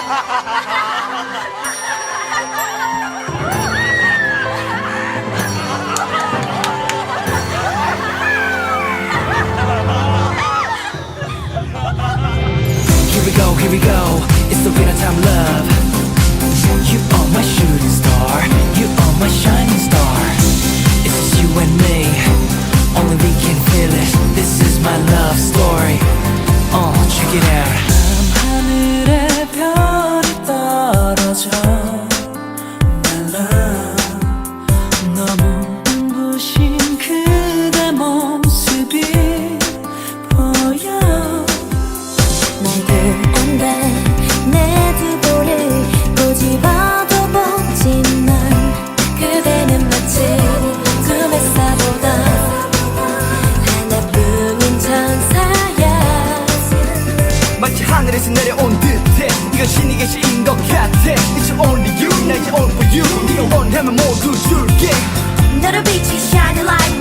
Here we go, it's the winter time love. You are my shooting star, you are my shining star. It's just you and me, only we can feel it. This is my love story, check it out. 하늘에 별이 떨어져 날라 너무 눈부신 그대 모습이 보여. 내 두 볼을 꼬집어도 보지만 그대는 마치 꿈에서보다 하나뿐인 천사야. 마치 하늘에서 내려온 듯해. 네가 신이 계신 것 같아. It's only you, 나 이제 all for you. 네가 원하면 모두 줄게. 너를 빛이 shining like